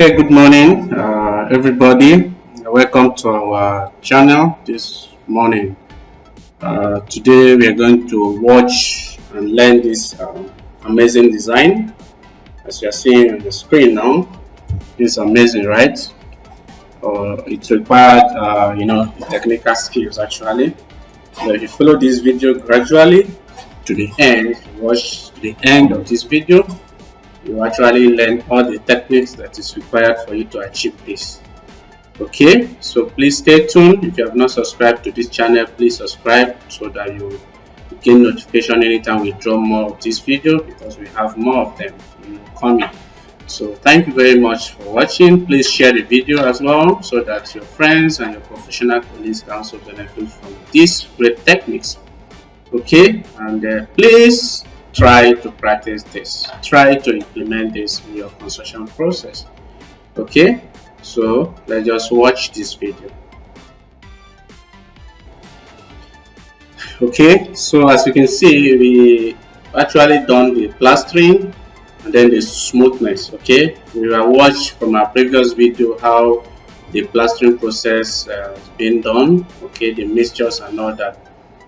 Hey, good morning, everybody. Welcome to our channel this morning. Today, we are going to watch and learn this amazing design. As you are seeing on the screen now, it's amazing, right? It required, technical skills actually. So if you follow this video gradually to the end, watch the end of this video, you actually learn all the techniques that is required for you to achieve this. Okay, so please stay tuned. If you have not subscribed to this channel, please subscribe so that you get notification anytime we draw more of this video, because we have more of them coming. So thank you very much for watching. Please share the video as well so that your friends and your professional colleagues can also benefit from these great techniques. Okay, and please try to practice this, try to implement this in your construction process. Okay, so let's just watch this video. Okay, so as you can see, we actually done the plastering and then the smoothness. Okay, we have watched from our previous video how the plastering process is being done. Okay, the mixtures and all that.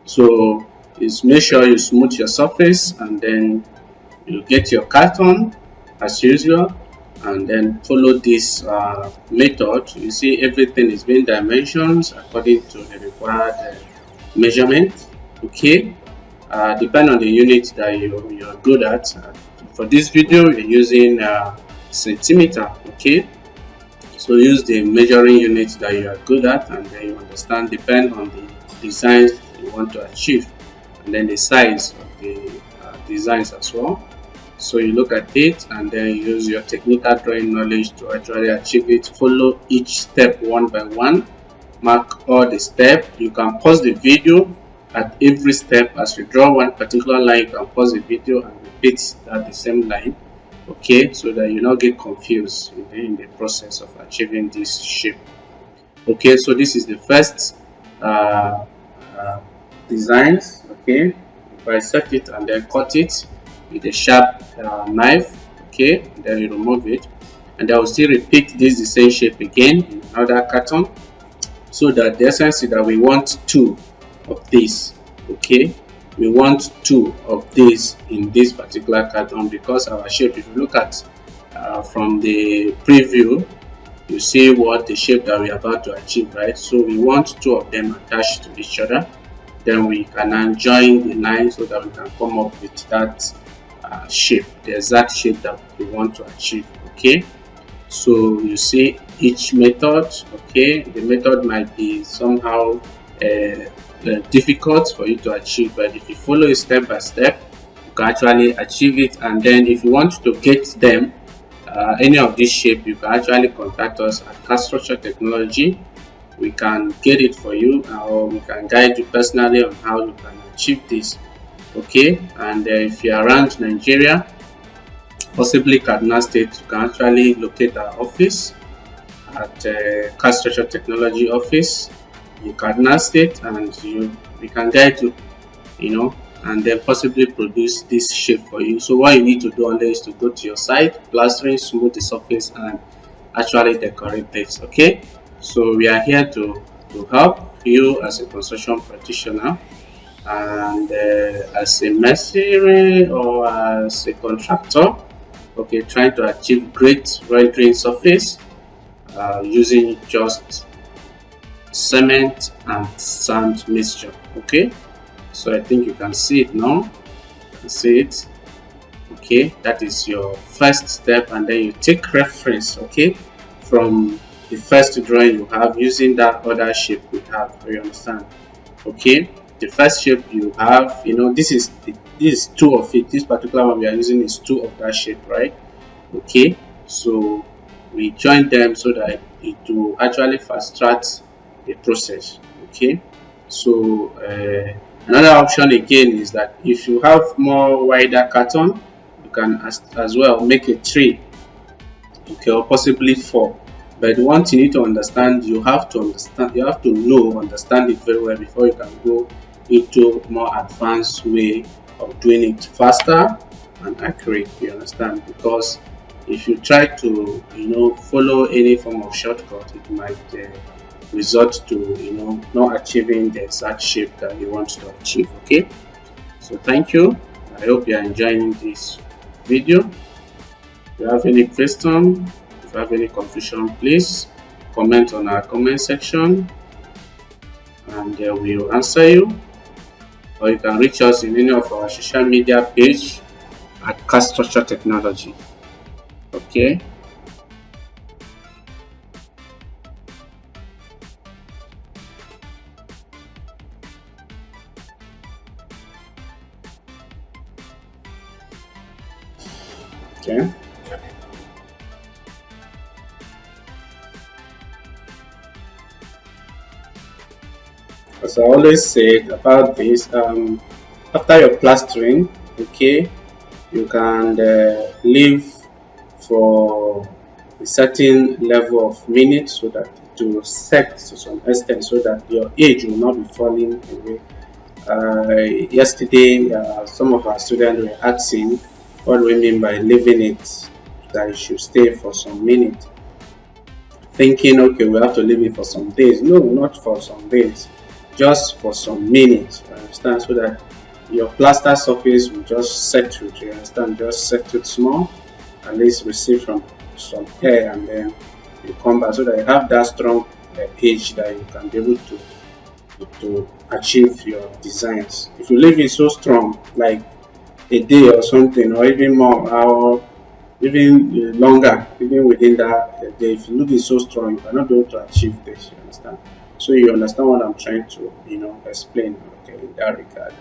So is make sure you smooth your surface and then you get your carton as usual, and then follow this method. You see everything is being dimensions according to the required measurement. Okay, depend on the unit that you're good at. For this video we're using centimeter. Okay, so use the measuring unit that you are good at, and then you understand depend on the designs you want to achieve, and then the size of the designs as well. So you look at it and then use your technical drawing knowledge to actually achieve it. Follow each step one by one, mark all the steps. You can pause the video at every step. As you draw one particular line, you can pause the video and repeat at the same line. Okay, so that you not get confused in the process of achieving this shape. Okay, so this is the first designs. Okay, if I set it and then cut it with a sharp knife, okay, then you remove it, and I will still repeat this the same shape again in another carton, so that the essence is that we want two of this. Okay, we want two of this in this particular carton, because our shape, if you look at from the preview, you see what the shape that we are about to achieve, right? So we want two of them attached to each other, then we can now join the line so that we can come up with that shape, the exact shape that we want to achieve. Okay, so you see each method. Okay, the method might be somehow difficult for you to achieve, but if you follow it step by step, you can actually achieve it. And then if you want to get them any of this shape, you can actually contact us at CAD Structure Technology. We can get it for you, or we can guide you personally on how you can achieve this. Okay, and if you're around Nigeria, possibly Kaduna State, you can actually locate our office at CAD Structure Technology office in Kaduna State, and we can guide you, and then possibly produce this shape for you. So what you need to do only is to go to your site, plastering, smooth the surface, and actually decorate this. Okay, so we are here to help you as a construction practitioner, and as a masonry or as a contractor. Okay, trying to achieve great rendering surface using just cement and sand mixture. Okay, so I think you can see it now. You can see it. Okay, that is your first step, and then you take reference, okay, from the first drawing you have using that other shape we have. You understand? Okay, the first shape you have, this is two of it. This particular one we are using is two of that shape, right? Okay, so we join them so that it will actually fast track the process. Okay, so another option again is that if you have more wider carton, you can as well make a 3, okay, or possibly 4. But the one thing you need to understand, you have to understand it very well before you can go into more advanced way of doing it faster and accurate. You understand? Because if you try to follow any form of shortcut, it might result to not achieving the exact shape that you want to achieve. Okay, so thank you. I hope you are enjoying this video. If you have any question, if you have any confusion, please comment on our comment section, and we will answer you. Or you can reach us in any of our social media page at Cast Structure Technology. Okay. Okay. As I always said about this, after your plastering, okay, you can leave for a certain level of minutes so that it will set to some extent so that your age will not be falling away. Yesterday, some of our students were asking what do we mean by leaving it, that it should stay for some minutes, thinking, okay, we have to leave it for some days. No, not for some days, just for some minutes. You understand? So that your plaster surface will just settle. You understand? Just settle small, at least receive from some air, and then you come back so that you have that strong edge that you can be able to achieve your designs. If you leave it so strong, like a day or something, or even more, or even longer, even within that day, if you leave it so strong, you cannot be able to achieve this. You understand? So you understand what I'm trying to, explain. Okay, in that regard.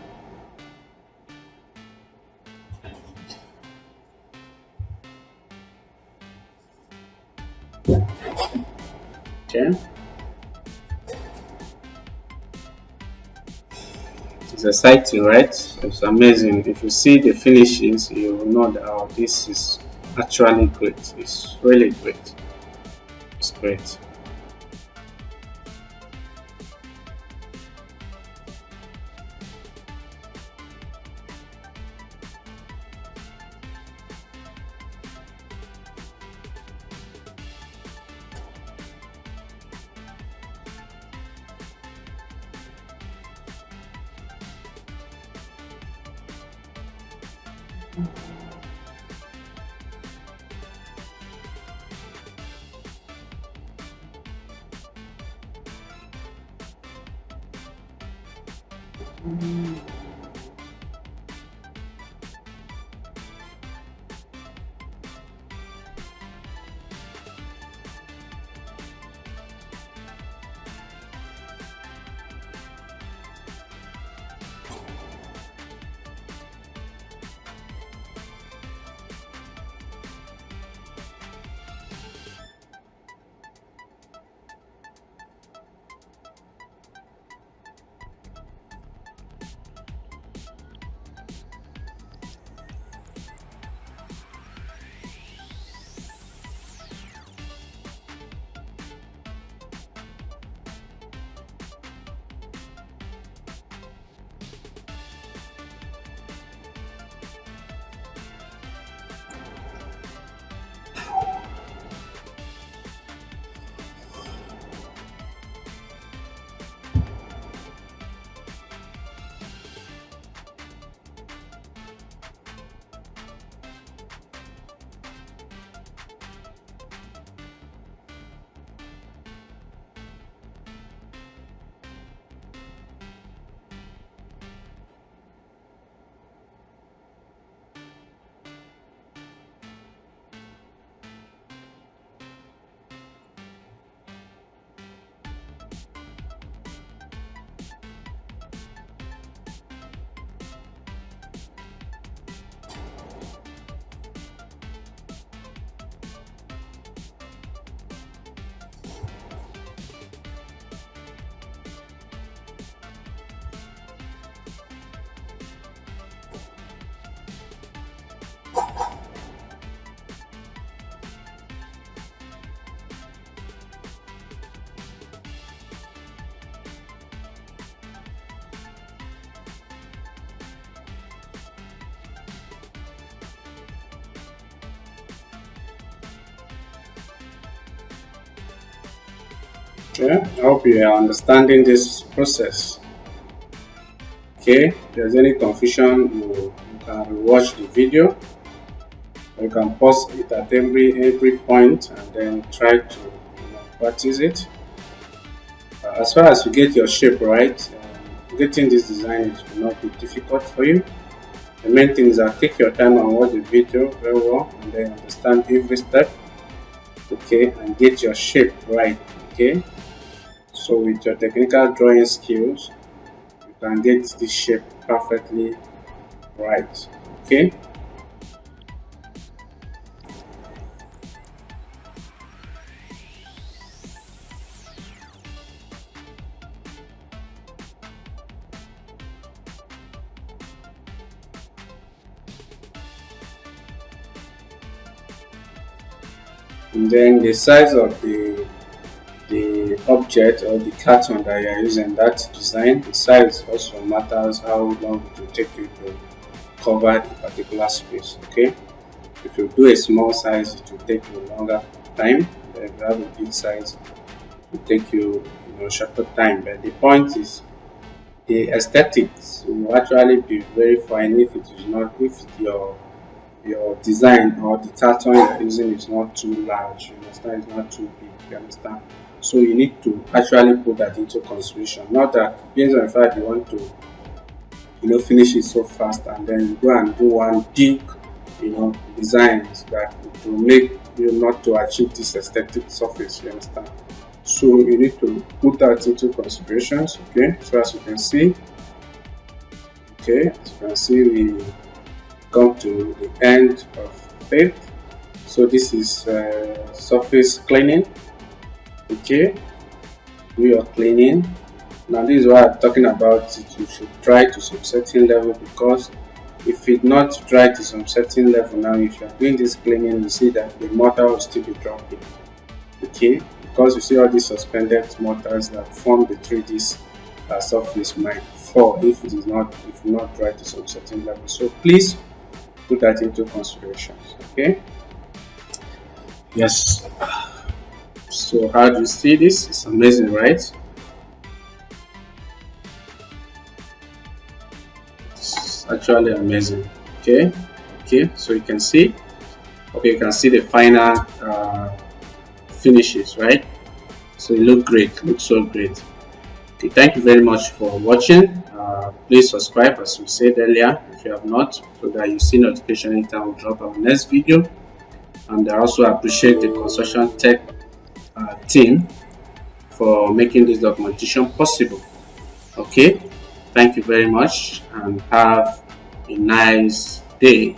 Okay, it's exciting, right? It's amazing. If you see the finishes, you will know that this is actually great. It's really great. It's great. Okay, I hope you are understanding this process. Okay, if there's any confusion, you can rewatch the video. You can pause it at every point and then try to practice it. As far as you get your shape right, getting this design will not be difficult for you. The main thing is that take your time and watch the video very well and then understand every step, okay, and get your shape right, okay. So with your technical drawing skills, you can get this shape perfectly right, okay. And then the size of the object or the carton that you are using, that design, the size also matters how long it will take you to cover the particular space, okay. If you do a small size, it will take you longer time. But if you have a big size, it will take you shorter time. But the point is the aesthetics will actually be very fine if it is not, if your design or the carton you're using is not too large, you understand, it's not too big, you understand. So you need to actually put that into consideration. Not that based on the fact you want to finish it so fast and then you go and do one big designs that will make you not to achieve this aesthetic surface, you understand. So you need to put that into considerations, okay. So as you can see, okay, as you can see, we come to the end of it. So this is surface cleaning, okay. Do your cleaning. Now this is what I'm talking about. You should dry to some certain level, because if it not dry to some certain level, now if you are doing this cleaning, you see that the mortar will still be dropping, okay, because you see all these suspended mortars that form the 3D surface might fall if it is not dry to some certain level. So please put that into considerations, okay. Yes. So how do you see this? It's amazing, right? It's actually amazing. Okay. Okay. So you can see. Okay, you can see the final finishes, right? So it look great. Looks so great. Okay. Thank you very much for watching. Please subscribe, as we said earlier, if you have not, so that you see notification anytime we drop our next video. And I also appreciate the construction tech team for making this documentation possible. Okay, thank you very much and have a nice day.